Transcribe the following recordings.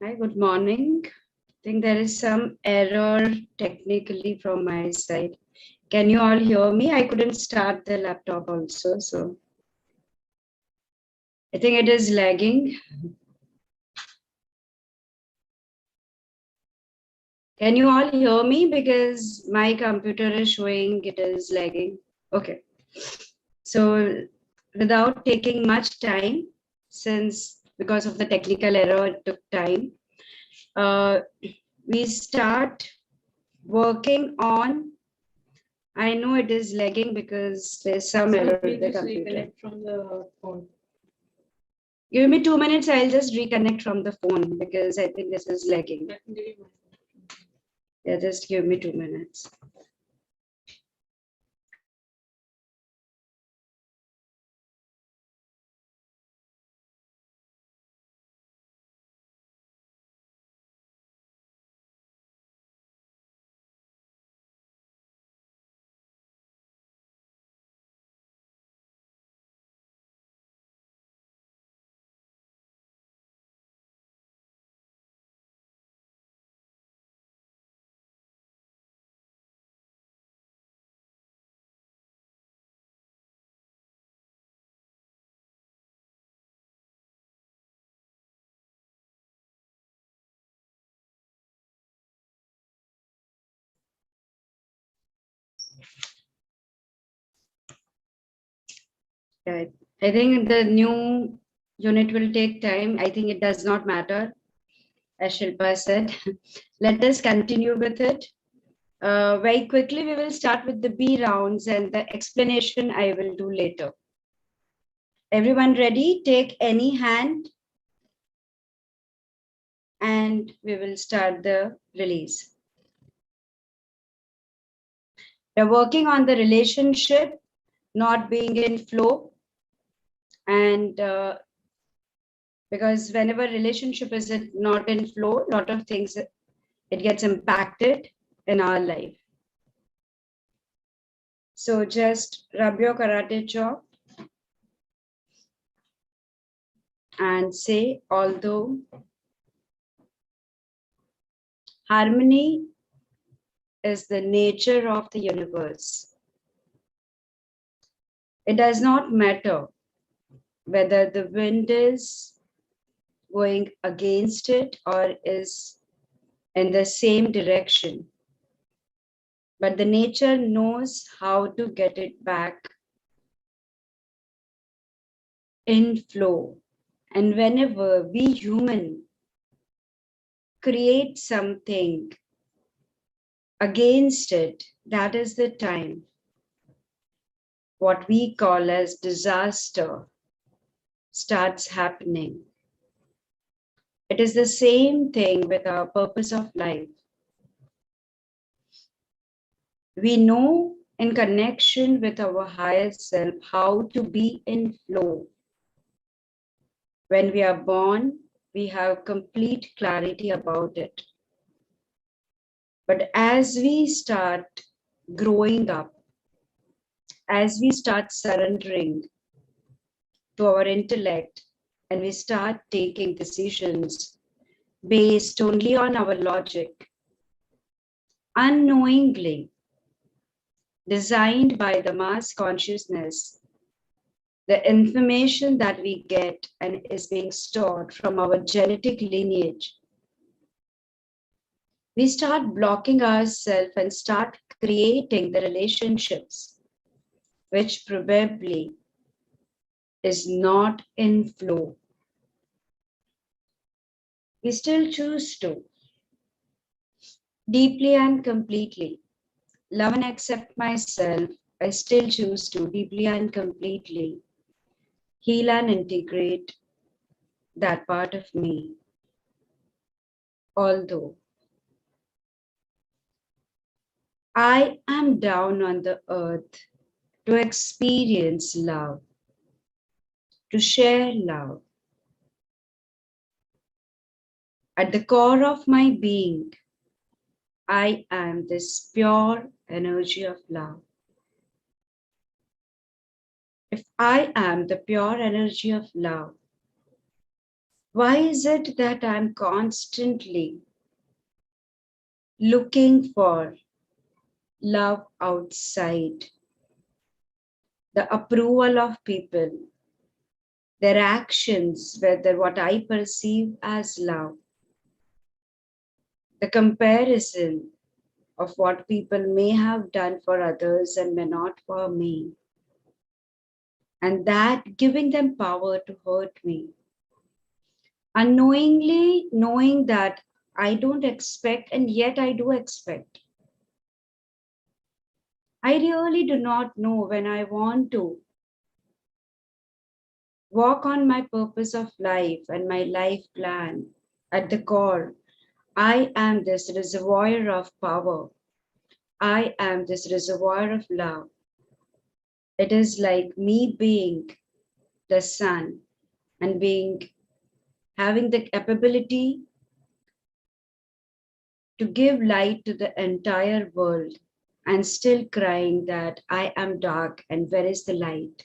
Hi, good morning. I think there is some error technically from my side. Can you all hear me? I couldn't start the laptop also, so I think it is lagging. Can you all hear me? Because my computer is showing it is lagging. Okay. So without taking much time, since because of the technical error, it took time, uh, we start working on. I know it is lagging because there's some error with the computer. From the phone. Give me 2 minutes. I'll just reconnect from the phone because I think this is lagging. Yeah, just give me 2 minutes. Right. I think the new unit will take time. I think it does not matter, as Shilpa said. Let us continue with it. Very quickly, we will start with the B rounds and the explanation I will do later. Everyone ready? Take any hand and we will start the release. We're working on the relationship not being in flow, and because whenever relationship is not in flow, a lot of things it gets impacted in our life. So just rub your karate chop and say, although harmony is the nature of the universe, it does not matter whether the wind is going against it or is in the same direction. But the nature knows how to get it back in flow. And whenever we human create something against it, that is the time what we call as disaster starts happening. It is the same thing with our purpose of life. We know in connection with our higher self how to be in flow. When we are born, we have complete clarity about it. But as we start growing up, as we start surrendering to our intellect and we start taking decisions based only on our logic, unknowingly designed by the mass consciousness, the information that we get and is being stored from our genetic lineage, we start blocking ourselves and start creating the relationships which probably is not in flow. We still choose to deeply and completely love and accept myself. I still choose to deeply and completely heal and integrate that part of me. Although I am down on the earth to experience love, to share love. At the core of my being, I am this pure energy of love. If I am the pure energy of love, Why is it that I'm constantly looking for love outside, the approval of people, their actions, whether what I perceive as love, the comparison of what people may have done for others and may not for me, and that giving them power to hurt me. Unknowingly knowing that I don't expect, and yet I do expect. I really do not know when I want to walk on my purpose of life and my life plan. At the core, I am this reservoir of power. I am this reservoir of love. It is like me being the sun and having the capability to give light to the entire world and still crying that I am dark and where is the light?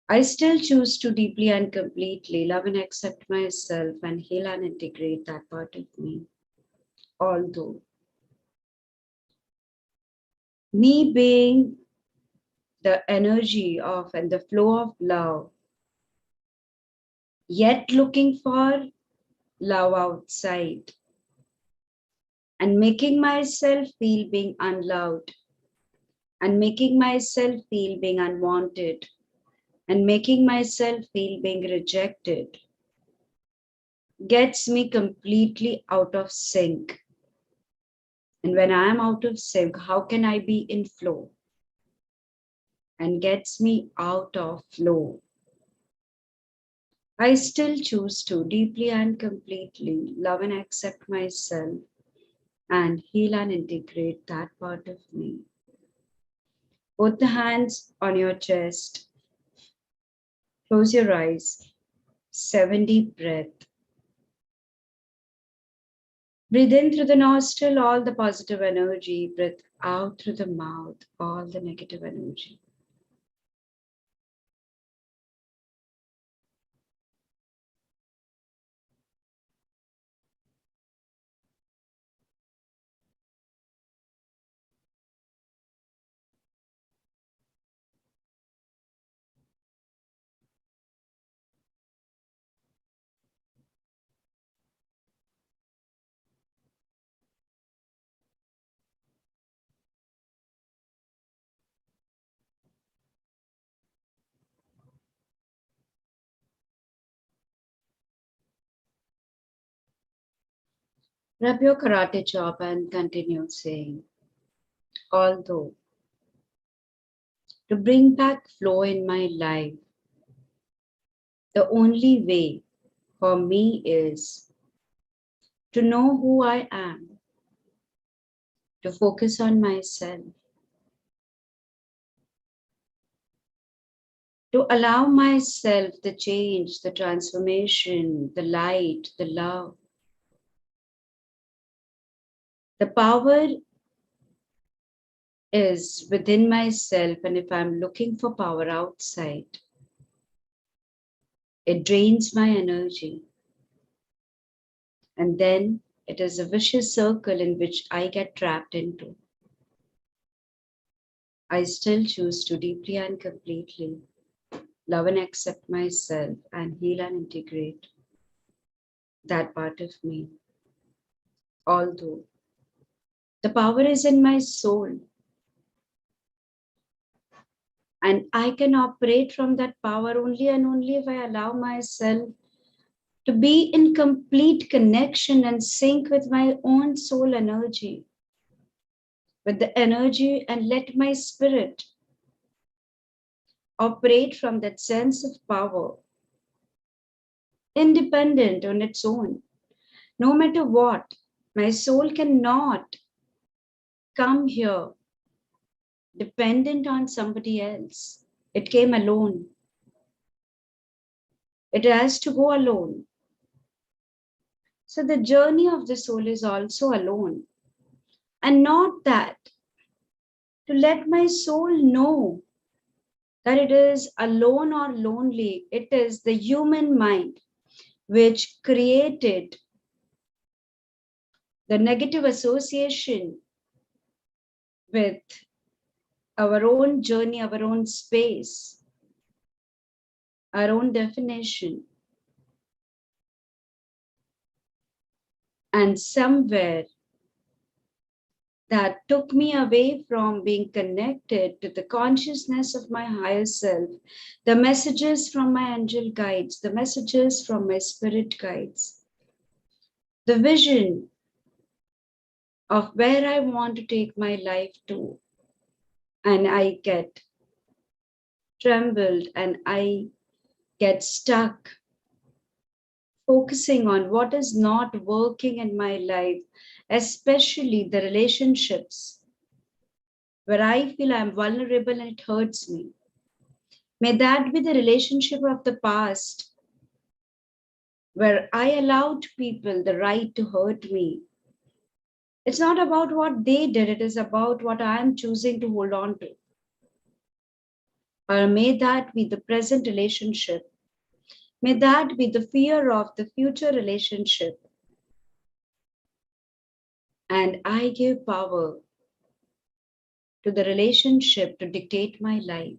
I still choose to deeply and completely love and accept myself and heal and integrate that part of me. Although me being the energy of and the flow of love, yet looking for love outside and making myself feel being unloved and making myself feel being unwanted and making myself feel being rejected gets me completely out of sync. And when I am out of sync, how can I be in flow? And gets me out of flow. I still choose to deeply and completely love and accept myself and heal and integrate that part of me. Put the hands on your chest, close your eyes, 7 deep breath. Breathe in through the nostril all the positive energy, breathe out through the mouth all the negative energy. Rub your karate chop and continue saying, although to bring back flow in my life, the only way for me is to know who I am, to focus on myself, to allow myself the change, the transformation, the light, the love. The power is within myself, and if I'm looking for power outside, it drains my energy. And then it is a vicious circle in which I get trapped into. I still choose to deeply and completely love and accept myself and heal and integrate that part of me. Although the power is in my soul, and I can operate from that power only and only if I allow myself to be in complete connection and sync with my own soul energy, with the energy, and let my spirit operate from that sense of power, independent on its own. No matter what, my soul cannot come here dependent on somebody else. It came alone. It has to go alone. So the journey of the soul is also alone. And not that, to let my soul know that it is alone or lonely. It is the human mind which created the negative association with our own journey, our own space, our own definition. And somewhere that took me away from being connected to the consciousness of my higher self, the messages from my angel guides, the messages from my spirit guides, the vision of where I want to take my life to. And I get trembled and I get stuck focusing on what is not working in my life, especially the relationships where I feel I'm vulnerable and it hurts me. May that be the relationship of the past where I allowed people the right to hurt me. It's not about what they did, it is about what I am choosing to hold on to. Or may that be the present relationship. May that be the fear of the future relationship. And I give power to the relationship to dictate my life,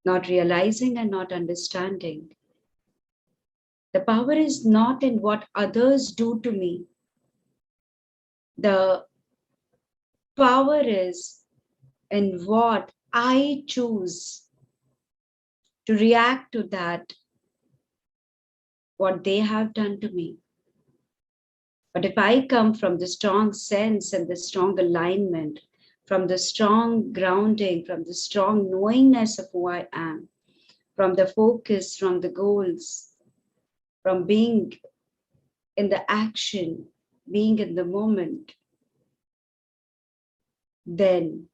not realizing and not understanding. The power is not in what others do to me. The power is in what I choose to react to that, what they have done to me. But if I come from the strong sense and the strong alignment, from the strong grounding, from the strong knowingness of who I am, from the focus, from the goals, from being in the action, being in the moment, then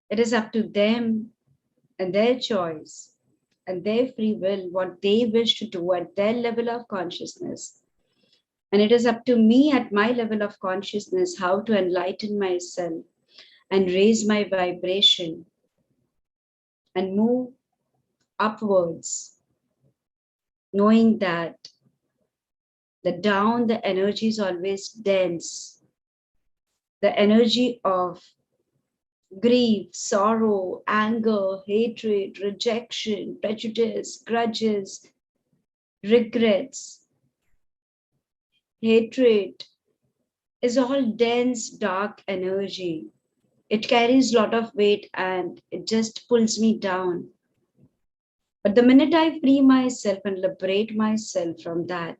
it is up to them and their choice and their free will what they wish to do at their level of consciousness. And it is up to me at my level of consciousness how to enlighten myself and raise my vibration and move upwards, knowing that the down, the energy is always dense. The energy of grief, sorrow, anger, hatred, rejection, prejudice, grudges, regrets, hatred is all dense, dark energy. It carries a lot of weight and it just pulls me down. But the minute I free myself and liberate myself from that,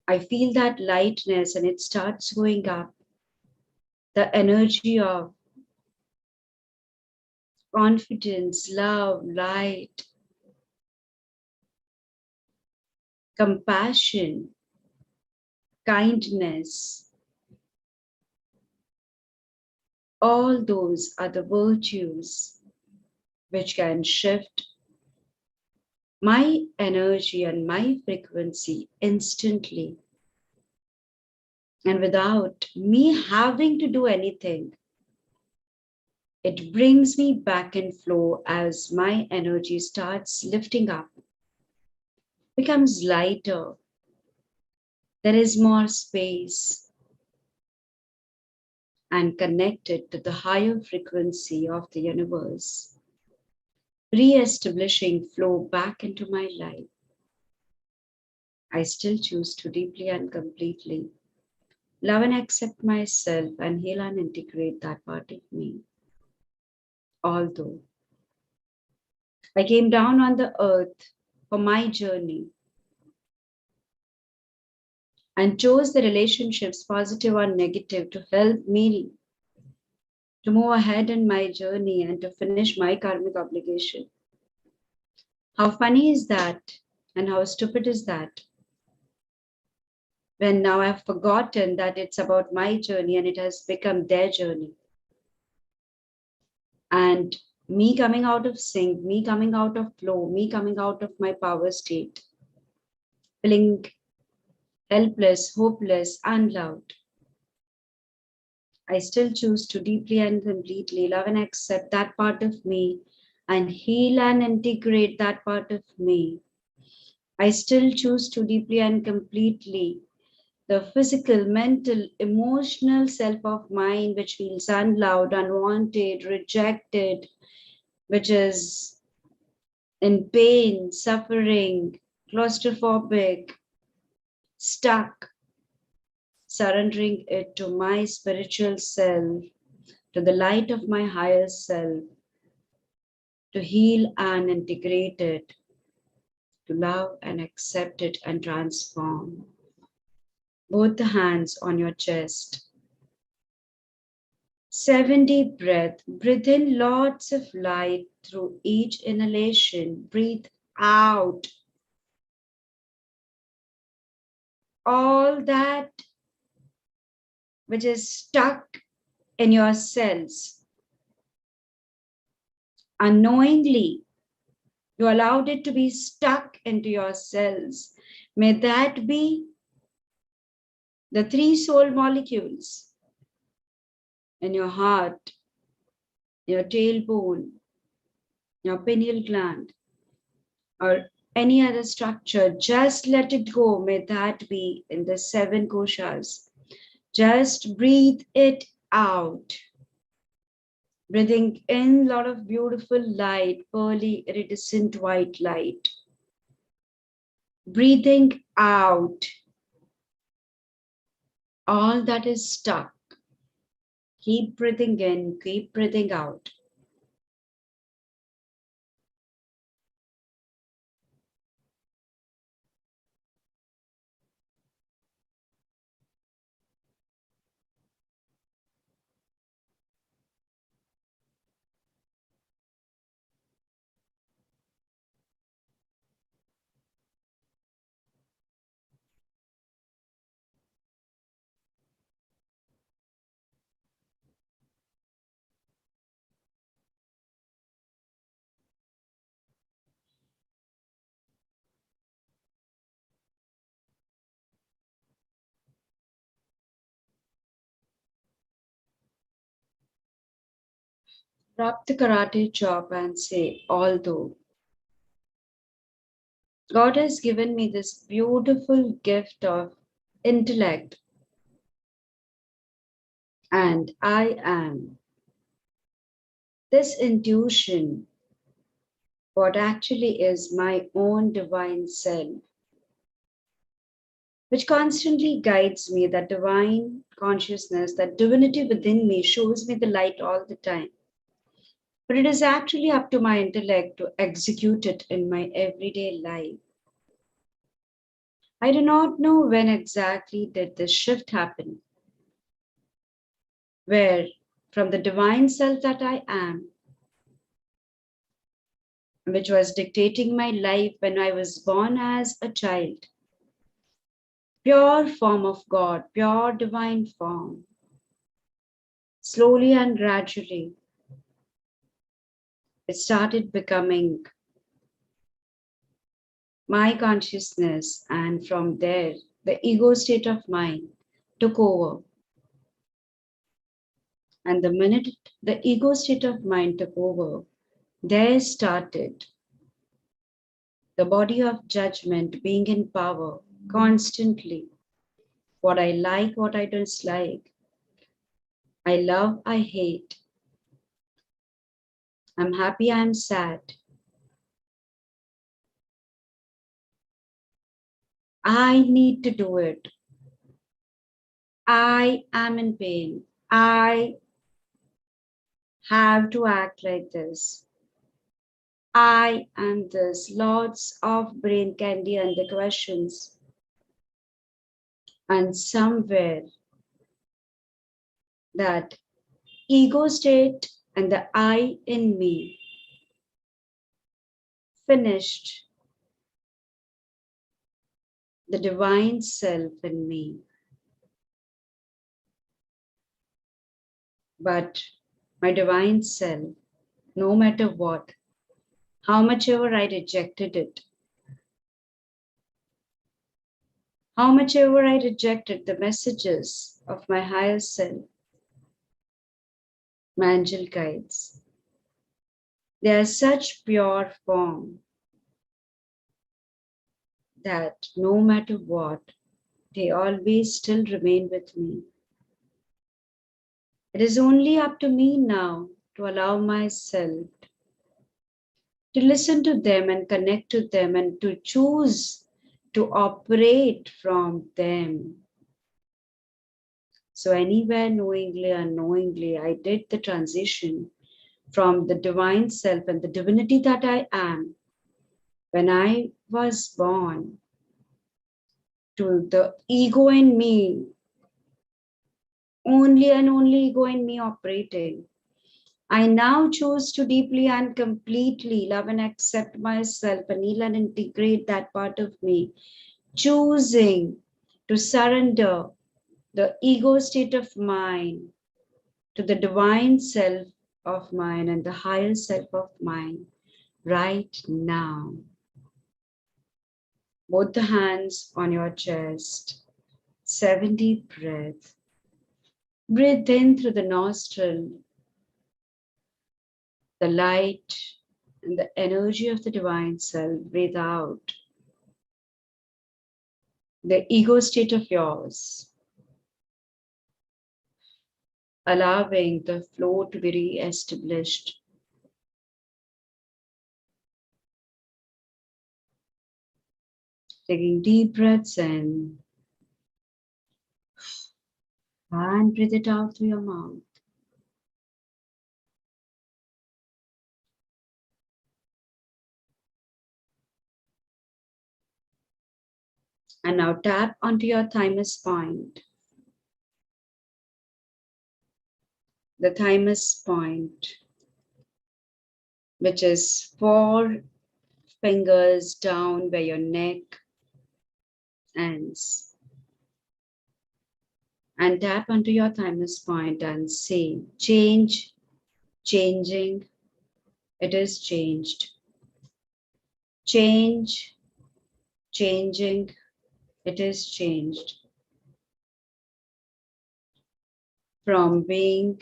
I feel that lightness and it starts going up. The energy of confidence, love, light, compassion, kindness, all those are the virtues which can shift my energy and my frequency instantly. And without me having to do anything, it brings me back in flow as my energy starts lifting up, becomes lighter. There is more space and connected to the higher frequency of the universe, re-establishing flow back into my life. I still choose to deeply and completely love and accept myself and heal and integrate that part of me. Although I came down on the earth for my journey and chose the relationships, positive or negative, to help me to move ahead in my journey and to finish my karmic obligation. How funny is that? And how stupid is that? When now I've forgotten that it's about my journey and it has become their journey. And me coming out of sync, me coming out of flow, me coming out of my power state, feeling helpless, hopeless, unloved. I still choose to deeply and completely love and accept that part of me and heal and integrate that part of me. I still choose to deeply and completely the physical, mental, emotional self of mine which feels unloved, unwanted, rejected, which is in pain, suffering, claustrophobic, stuck, surrendering it to my spiritual self, to the light of my higher self, to heal and integrate it, to love and accept it and transform. Both the hands on your chest. 7 deep breath. Breathe in lots of light through each inhalation. Breathe out all that which is stuck in your cells. Unknowingly, you allowed it to be stuck into your cells. May that be the 3 soul molecules in your heart, your tailbone, your pineal gland, or any other structure. Just let it go. May that be in the 7 koshas. Just breathe it out. Breathing in a lot of beautiful light, pearly, iridescent white light. Breathing out all that is stuck. Keep breathing in, keep breathing out. Drop the karate chop and say, although God has given me this beautiful gift of intellect, and I am this intuition, what actually is my own divine self, which constantly guides me, that divine consciousness, that divinity within me shows me the light all the time. But it is actually up to my intellect to execute it in my everyday life. I do not know when exactly did this shift happen, where from the divine self that I am, which was dictating my life when I was born as a child, pure form of God, pure divine form, slowly and gradually, it started becoming my consciousness, and from there, the ego state of mind took over. And the minute the ego state of mind took over, there started the body of judgment being in power constantly. What I like, what I dislike, I love, I hate, I'm happy, I'm sad, I need to do it, I am in pain, I have to act like this, I am this. Lots of brain candy and the questions. And somewhere that ego state and the I in me finished the divine self in me. But my divine self, no matter what, how much ever I rejected it, how much ever I rejected the messages of my higher self, my angel guides. They are such pure form that no matter what, they always still remain with me. It is only up to me now to allow myself to listen to them and connect to them and to choose to operate from them. So, anywhere knowingly, unknowingly, I did the transition from the divine self and the divinity that I am when I was born to the ego in me, only and only ego in me operating. I now choose to deeply and completely love and accept myself and heal and integrate that part of me, choosing to surrender the ego state of mine to the divine self of mine and the higher self of mine right now. Both the hands on your chest, 7 deep breaths. Breathe in through the nostril, the light and the energy of the divine self. Breathe out the ego state of yours, allowing the flow to be re-established. Taking deep breaths in and breathe it out through your mouth. And now tap onto your thymus point. The thymus point, which is 4 fingers down where your neck ends. And tap onto your thymus point and say, change, changing, it is changed. Change, changing, it is changed. From being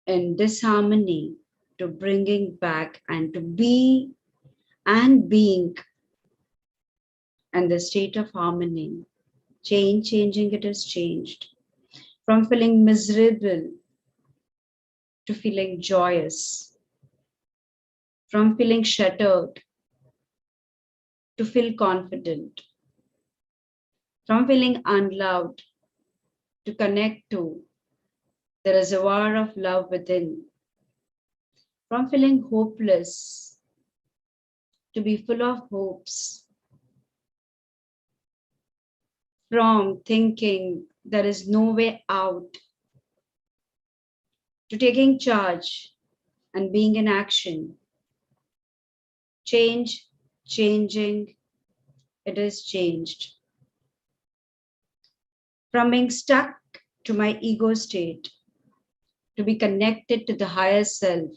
in disharmony to bringing back and to be and being in the state of harmony. Change, changing, it is changed. From feeling miserable to feeling joyous. From feeling shattered to feel confident. From feeling unloved to connect to the reservoir of love within. From feeling hopeless to be full of hopes. From thinking there is no way out to taking charge and being in action. Change, changing, it is changed. From being stuck to my ego state, to be connected to the higher self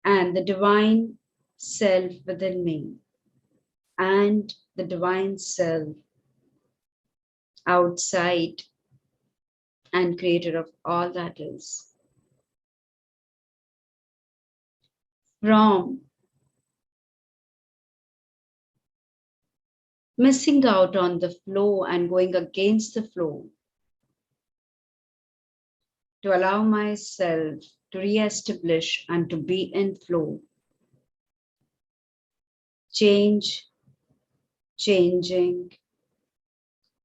and the divine self within me and the divine self outside and creator of all that is. From missing out on the flow and going against the flow to allow myself to re-establish and to be in flow. Change, changing,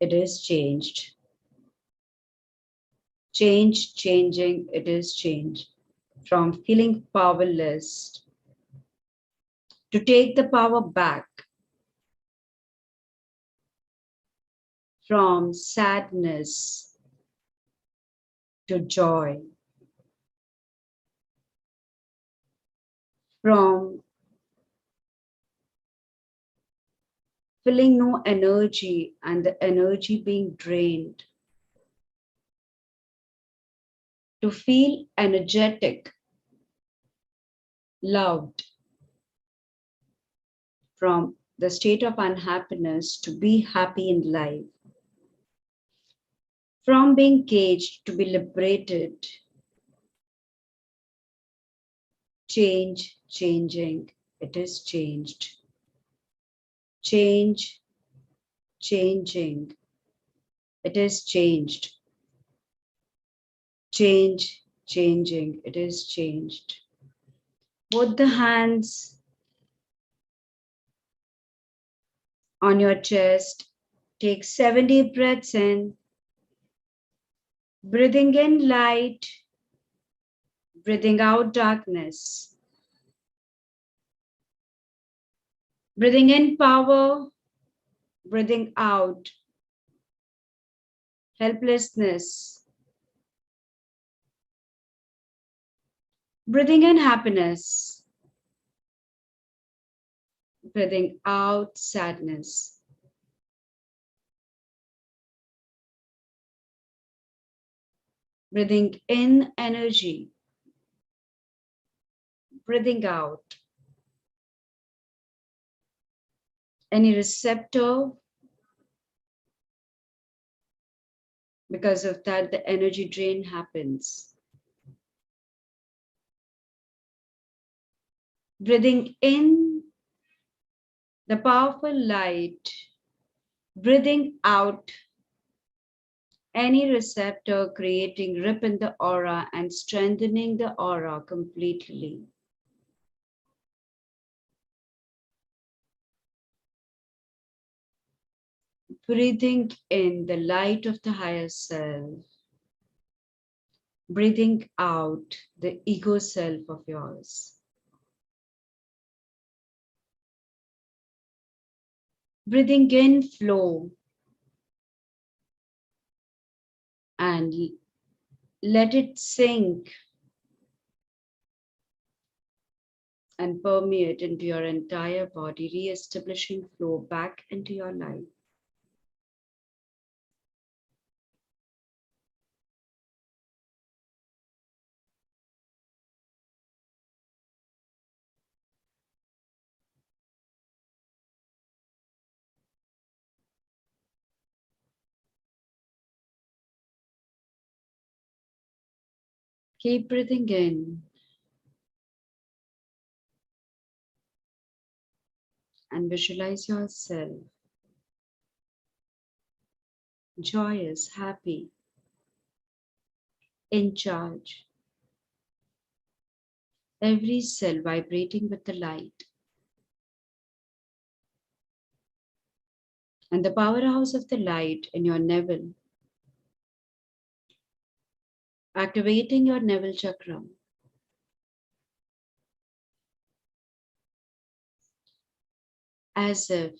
it is changed. Change, changing, it is changed. From feeling powerless to take the power back. From sadness to joy. From feeling no energy and the energy being drained to feel energetic, loved. From the state of unhappiness to be happy in life. From being caged to be liberated. Change, changing, it is changed. Change, changing, it is changed. Change, changing, it is changed. Both the hands on your chest. Take 7 deep breaths in. Breathing in light, breathing out darkness. Breathing in power, breathing out helplessness. Breathing in happiness, breathing out sadness. Breathing in energy, breathing out any receptor. Because of that, the energy drain happens. Breathing in the powerful light, breathing out any receptor, creating rip in the aura and strengthening the aura completely. Breathing in the light of the higher self, breathing out the ego self of yours. Breathing in flow and let it sink and permeate into your entire body, re-establishing flow back into your life. Keep breathing in and visualize yourself joyous, happy, in charge. Every cell vibrating with the light. And the powerhouse of the light in your navel, activating your navel chakra. As if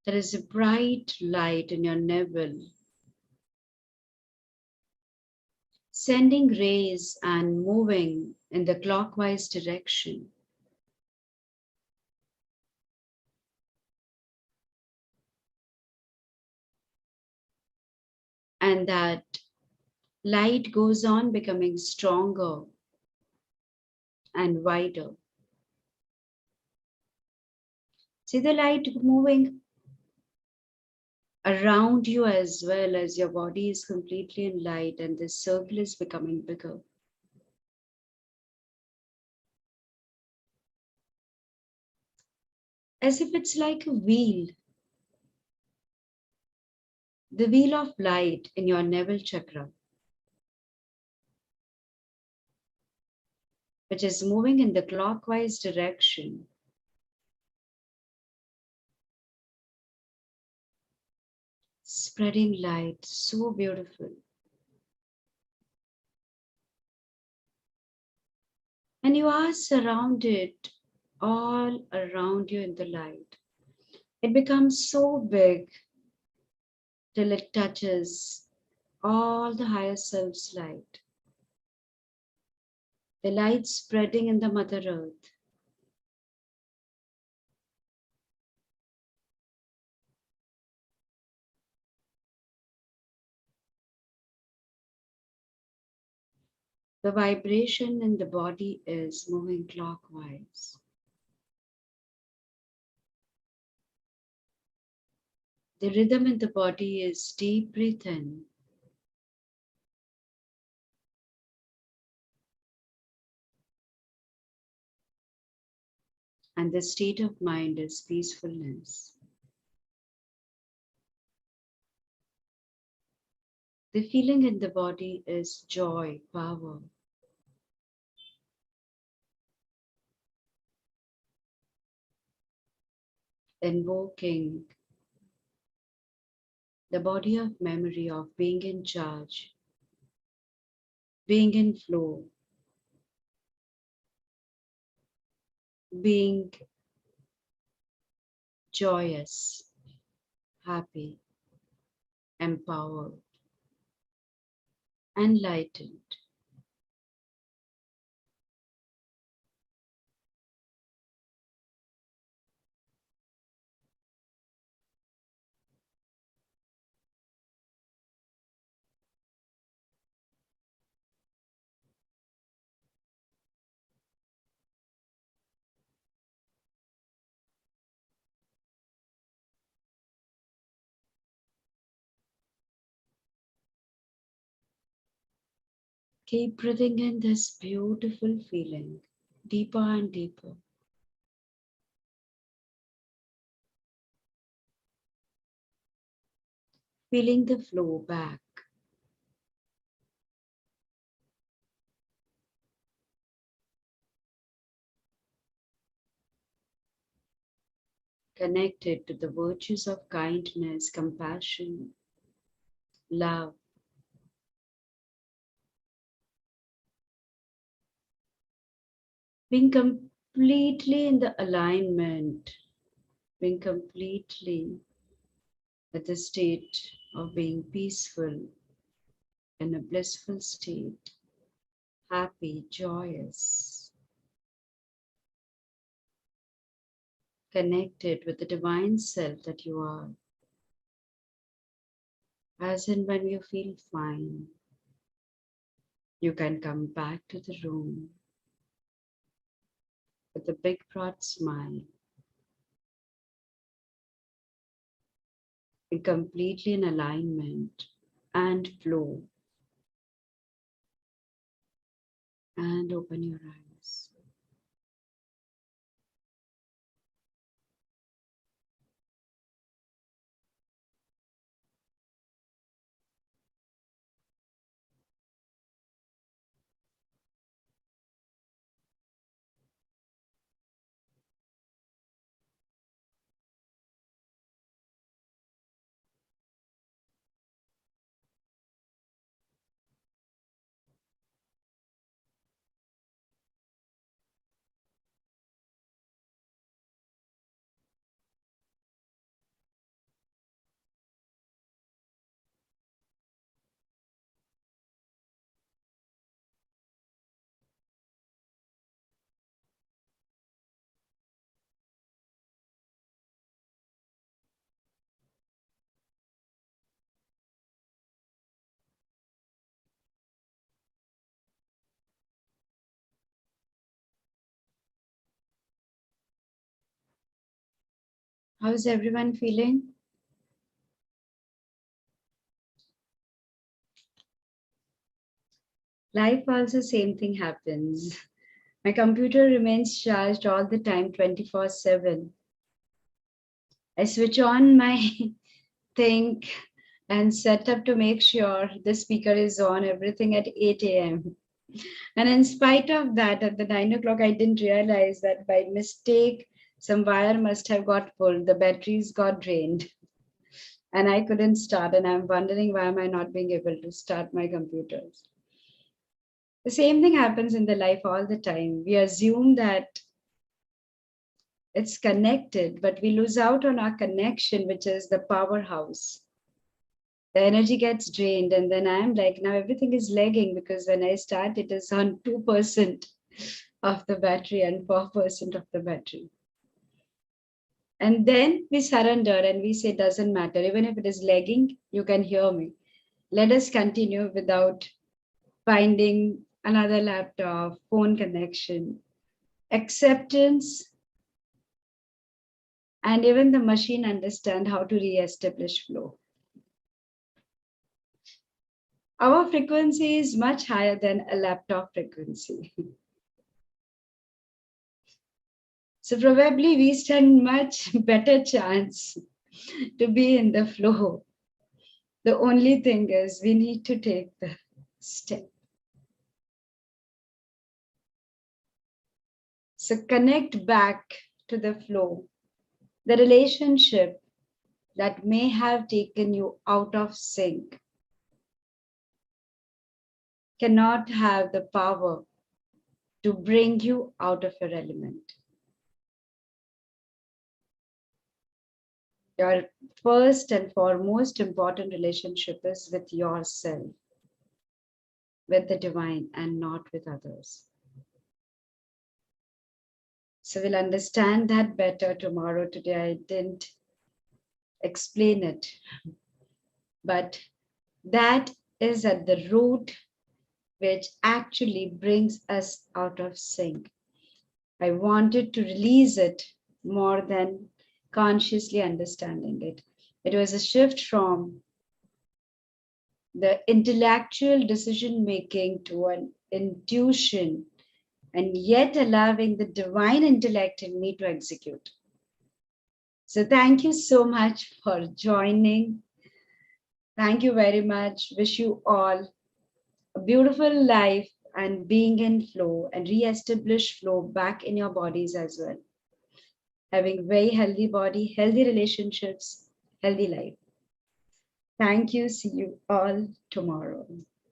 there is a bright light in your navel, sending rays and moving in the clockwise direction. And that light goes on becoming stronger and wider. See the light moving around you as well as your body is completely in light and this circle is becoming bigger. As if it's like a wheel. The wheel of light in your navel chakra, which is moving in the clockwise direction. Spreading light, so beautiful. And you are surrounded all around you in the light. It becomes so big till it touches all the higher self's light. The light spreading in the Mother Earth. The vibration in the body is moving clockwise. The rhythm in the body is deep breath in and the state of mind is peacefulness. The feeling in the body is joy, power. Invoking the body of memory of being in charge, being in flow, being joyous, happy, empowered, enlightened. Keep breathing in this beautiful feeling, deeper and deeper. Feeling the flow back. Connected to the virtues of kindness, compassion, love, being completely in the alignment, being completely at the state of being peaceful, in a blissful state, happy, joyous, connected with the divine self that you are. As in when you feel fine, you can come back to the room with a big broad smile, be completely in alignment and flow, and open your eyes. How is everyone feeling? Life also same thing happens. My computer remains charged all the time 24/7. I switch on my thing and set up to make sure the speaker is on everything at 8 a.m. And in spite of that, at the 9 o'clock, I didn't realize that by mistake, some wire must have got pulled. The batteries got drained and I couldn't start. And I'm wondering why am I not being able to start my computers? The same thing happens in the life all the time. We assume that it's connected, but we lose out on our connection, which is the powerhouse. The energy gets drained, and then I'm like, now everything is lagging because when I start, it is on 2% of the battery and 4% of the battery. And then we surrender and we say, doesn't matter. Even if it is lagging, you can hear me. Let us continue without finding another laptop, phone connection. Acceptance And even the machine understand how to re-establish flow. Our frequency is much higher than a laptop frequency. So probably we stand much better chance to be in the flow. The only thing is we need to take the step. So connect back to the flow, the relationship that may have taken you out of sync cannot have the power to bring you out of your element. Your first and foremost important relationship is with yourself, with the divine, and not with others. So we'll understand that better tomorrow. Today I didn't explain it, but that is at the root which actually brings us out of sync. I wanted to release it more than consciously understanding it. It was a shift from the intellectual decision making to an intuition, and yet allowing the divine intellect in me to execute. So thank you so much for joining. Thank you very much. Wish you all a beautiful life and being in flow and re-establish flow back in your bodies as well. Having very healthy body, healthy relationships, healthy life. Thank you. See you all tomorrow.